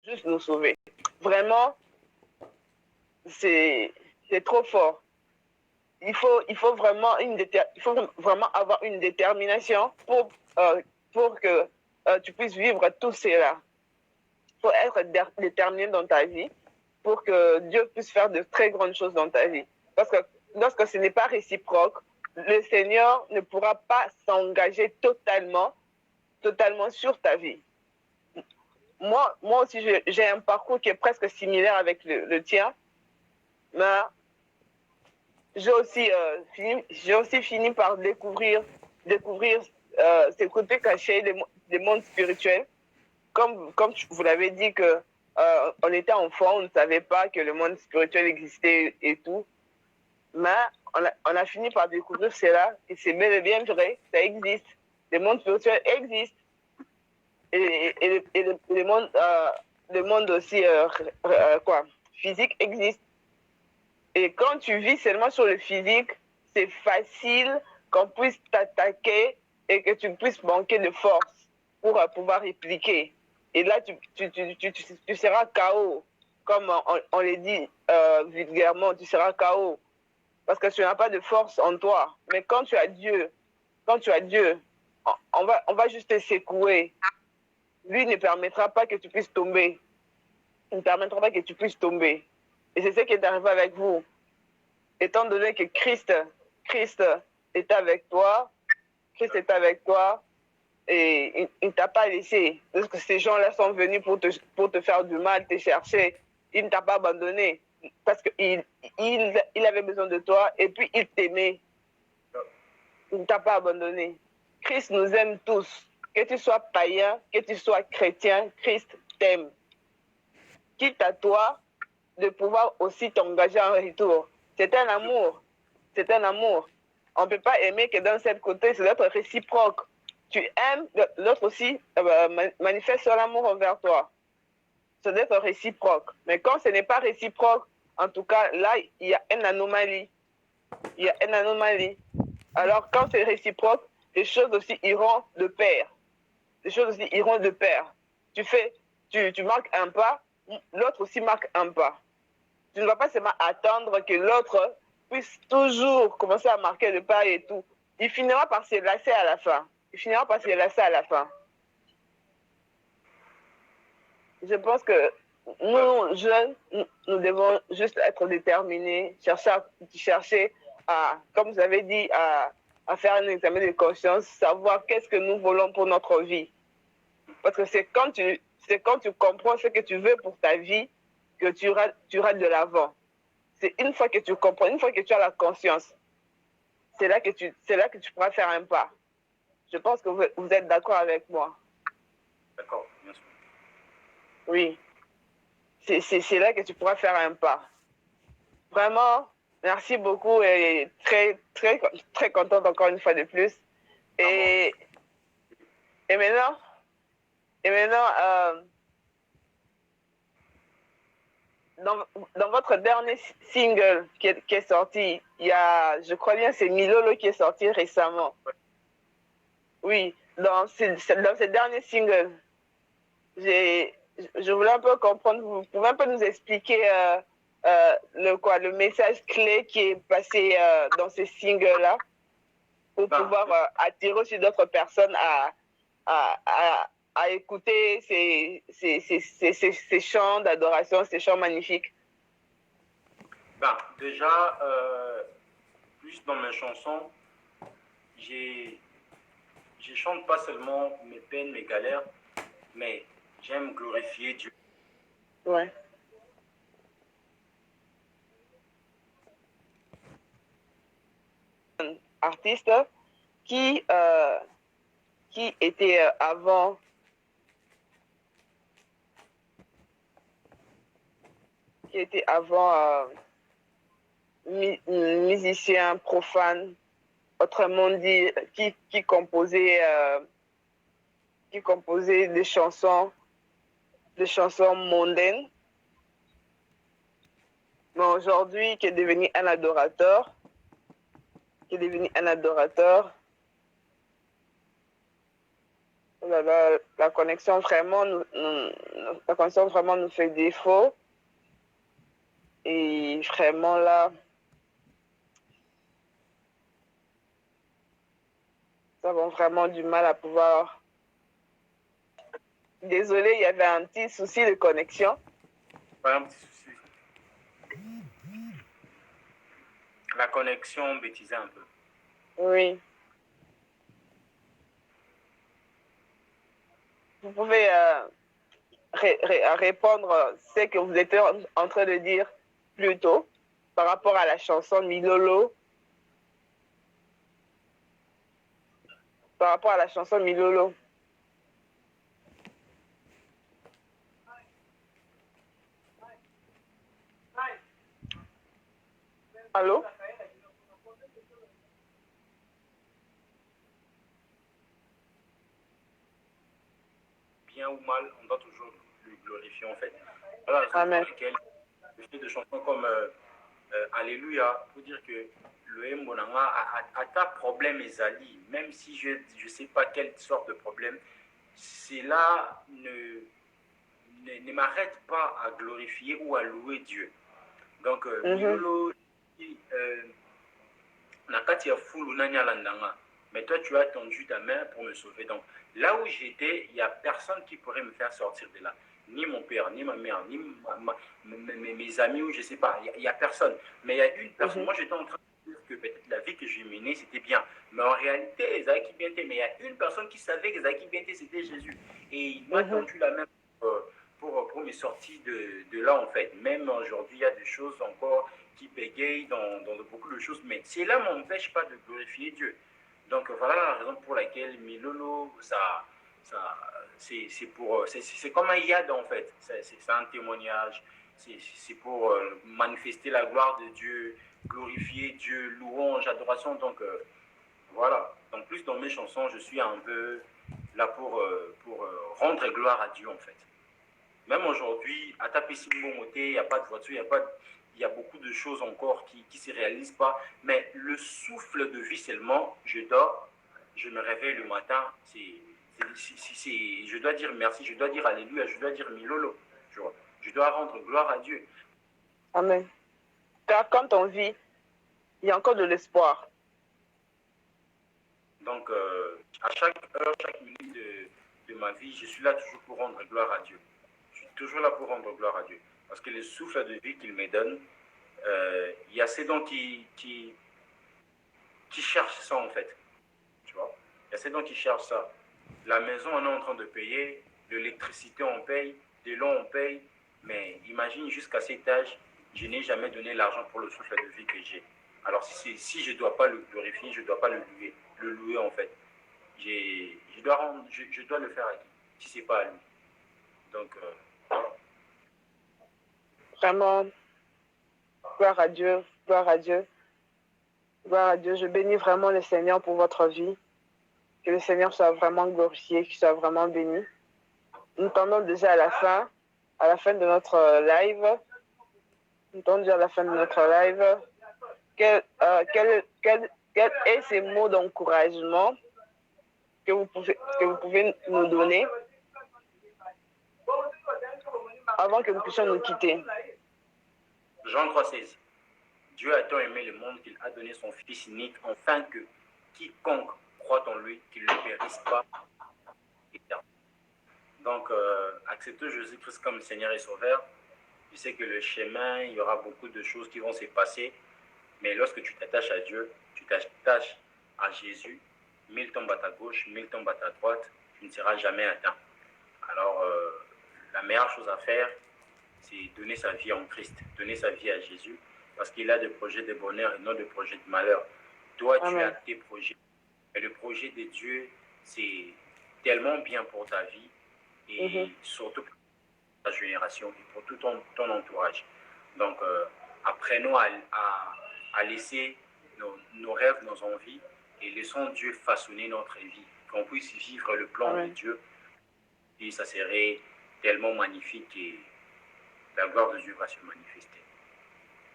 juste nous sauver. Vraiment, c'est trop fort. Il faut vraiment avoir une détermination pour que tu puisses vivre tout cela. Il faut être déterminé dans ta vie pour que Dieu puisse faire de très grandes choses dans ta vie. Parce que lorsque ce n'est pas réciproque, le Seigneur ne pourra pas s'engager totalement sur ta vie. Moi aussi, j'ai un parcours qui est presque similaire avec le tien, mais j'ai aussi fini par découvrir ces côtés cachés des mondes spirituels. Comme vous l'avez dit que on était enfant, on ne savait pas que le monde spirituel existait et tout. Mais on a fini par découvrir cela et c'est bel et bien vrai, ça existe. Les mondes spirituels existent. Et le monde aussi physique existe. Et quand tu vis seulement sur le physique, c'est facile qu'on puisse t'attaquer et que tu puisses manquer de force pour pouvoir répliquer. Et là, tu seras KO. Comme on le dit vulgairement, tu seras KO. Parce que tu n'as pas de force en toi. Mais quand tu as Dieu, on va juste te secouer. Lui ne permettra pas que tu puisses tomber. Il ne permettra pas que tu puisses tomber. Et c'est ce qui est arrivé avec vous. Étant donné que Christ est avec toi, et il ne t'a pas laissé. Parce que ces gens-là sont venus pour te faire du mal, te chercher. Il ne t'a pas abandonné. Parce qu'il avait besoin de toi et puis il t'aimait. Il ne t'a pas abandonné. Christ nous aime tous. Que tu sois païen, que tu sois chrétien, Christ t'aime. Quitte à toi de pouvoir aussi t'engager en retour. C'est un amour. C'est un amour. On ne peut pas aimer que d'un seul côté, c'est d'être réciproque. Tu aimes, l'autre aussi manifeste son amour envers toi. C'est d'être réciproque. Mais quand ce n'est pas réciproque, en tout cas, là, il y a une anomalie. Il y a une anomalie. Alors, quand c'est réciproque, les choses aussi iront de pair. Les choses aussi iront de pair. Tu marques un pas, l'autre aussi marque un pas. Tu ne vas pas seulement attendre que l'autre puisse toujours commencer à marquer le pas et tout. Il finira par se lasser à la fin. Je pense que nous, jeunes, nous devons juste être déterminés, chercher à, comme vous avez dit, à faire un examen de conscience, savoir qu'est-ce que nous voulons pour notre vie. Parce que c'est quand tu comprends ce que tu veux pour ta vie que tu iras de l'avant. C'est une fois que tu comprends, une fois que tu as la conscience, c'est là que tu pourras faire un pas. Je pense que vous êtes d'accord avec moi. D'accord, bien sûr. Oui. C'est là que tu pourras faire un pas. Vraiment, merci beaucoup et très contente encore une fois de plus. Et maintenant, dans votre dernier single qui est sorti, il y a, je crois bien, c'est Milolo qui est sorti récemment. Oui, dans ce dernier single, je voulais un peu comprendre, vous pouvez un peu nous expliquer le message clé qui est passé dans ce single-là pour pouvoir attirer aussi d'autres personnes à écouter ces chants d'adoration, ces chants magnifiques. Déjà, plus dans mes chansons, je chante pas seulement mes peines, mes galères, mais j'aime glorifier Dieu. Ouais. Un artiste qui était avant musicien profane, autrement dit, qui composait des chansons mondaines, mais aujourd'hui qui est devenu un adorateur, La connexion vraiment la connexion vraiment nous fait défaut. Et vraiment là, nous avons vraiment du mal à pouvoir. Désolée, il y avait un petit souci de connexion. Pas un petit souci. La connexion bêtisait un peu. Oui. Vous pouvez répondre ce que vous étiez en train de dire plus tôt par rapport à la chanson Milolo. Par rapport à la chanson Milolo. Allô? Bien ou mal, on doit toujours le glorifier en fait. Voilà la raison Amen. pour laquelle je fais des chansons comme Alléluia, pour dire que le Mbonanga a ta problème ezali, même si je ne sais pas quelle sorte de problème, cela ne m'arrête pas à glorifier ou à louer Dieu. Donc, Milolo, Nakati a fulu Nanya, mais toi tu as tendu ta main pour me sauver. Donc, là où j'étais, il n'y a personne qui pourrait me faire sortir de là. Ni mon père, ni ma mère, ni mes amis, ou je ne sais pas. Il n'y a personne. Mais il y a une personne. Moi, j'étais en train de dire que peut-être la vie que j'ai menée, c'était bien. Mais en réalité, Zaki Bienté, mais il y a une personne qui savait que Zaki Bienté, c'était Jésus. Et il m'a tendu la main pour me sortir de là, en fait. Même aujourd'hui, il y a des choses encore qui bégayent dans beaucoup de choses. Mais cela ne m'empêche pas de glorifier Dieu. Donc, voilà la raison pour laquelle Milolo, c'est comme un yad en fait, c'est un témoignage, c'est pour manifester la gloire de Dieu, glorifier Dieu, louange, adoration. Donc voilà, en plus dans mes chansons, je suis un peu là pour rendre gloire à Dieu en fait. Même aujourd'hui, à Tapesimbomoté, il n'y a pas de voiture, il y a beaucoup de choses encore qui ne se réalisent pas. Mais le souffle de vie seulement, je dors, je me réveille le matin, je dois dire merci, je dois dire Alléluia, je dois dire Milolo. Je dois rendre gloire à Dieu. Amen. Car quand on vit, il y a encore de l'espoir. Donc, à chaque heure, chaque minute de ma vie, je suis là toujours pour rendre gloire à Dieu. Je suis toujours là pour rendre gloire à Dieu. Parce que le souffle de vie qu'il me donne, il y a ces dons qui cherchent ça en fait. Tu vois, il y a ces dons qui cherchent ça. La maison, on est en train de payer, l'électricité, on paye, de l'eau, on paye. Mais imagine jusqu'à cet âge, je n'ai jamais donné l'argent pour le souffle de vie que j'ai. Alors si je ne dois pas le glorifier, je ne dois pas le louer en fait. Je dois le faire à qui? Si ce n'est pas à lui. Donc, Vraiment, gloire à Dieu, gloire à Dieu. Gloire à Dieu. Je bénis vraiment le Seigneur pour votre vie. Que le Seigneur soit vraiment glorifié, qu'il soit vraiment béni. Nous tendons déjà à la fin de notre live. Nous tendons déjà à la fin de notre live. Quel est ces mots d'encouragement que vous pouvez nous donner avant que nous puissions nous quitter? Jean 3,16. Dieu a tant aimé le monde qu'il a donné son Fils unique, afin que quiconque croit en lui, qu'il ne périsse pas. Donc, acceptez Jésus-Christ comme Seigneur et Sauveur. Je sais que le chemin, il y aura beaucoup de choses qui vont se passer, mais lorsque tu t'attaches à Dieu, tu t'attaches à Jésus, 1000 tombent à ta gauche, 1000 tombent à ta droite, tu ne seras jamais atteint. Alors, la meilleure chose à faire, c'est donner sa vie en Christ, donner sa vie à Jésus, parce qu'il a des projets de bonheur et non des projets de malheur. Toi, Amen. Tu as tes projets. Et le projet de Dieu, c'est tellement bien pour ta vie et surtout pour ta génération et pour tout ton entourage. Donc, apprenons à laisser nos rêves, nos envies et laissons Dieu façonner notre vie, qu'on puisse vivre le plan de Dieu. Et ça serait tellement magnifique et la gloire de Dieu va se manifester.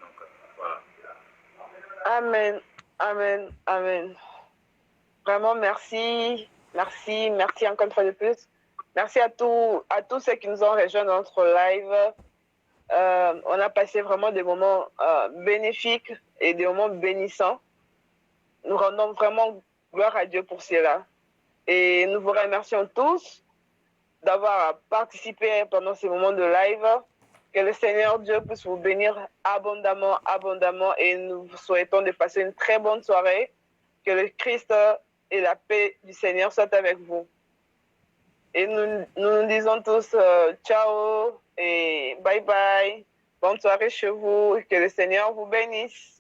Donc, voilà. Amen, amen, amen. Vraiment, merci. Merci, merci encore une fois de plus. Merci à tous ceux qui nous ont rejoints dans notre live. On a passé vraiment des moments bénéfiques et des moments bénissants. Nous rendons vraiment gloire à Dieu pour cela. Et nous vous remercions tous d'avoir participé pendant ces moments de live. Que le Seigneur Dieu puisse vous bénir abondamment, abondamment. Et nous vous souhaitons de passer une très bonne soirée. Que le Christ et la paix du Seigneur soient avec vous. Et nous disons tous ciao et bye bye. Bonne soirée chez vous. Que le Seigneur vous bénisse.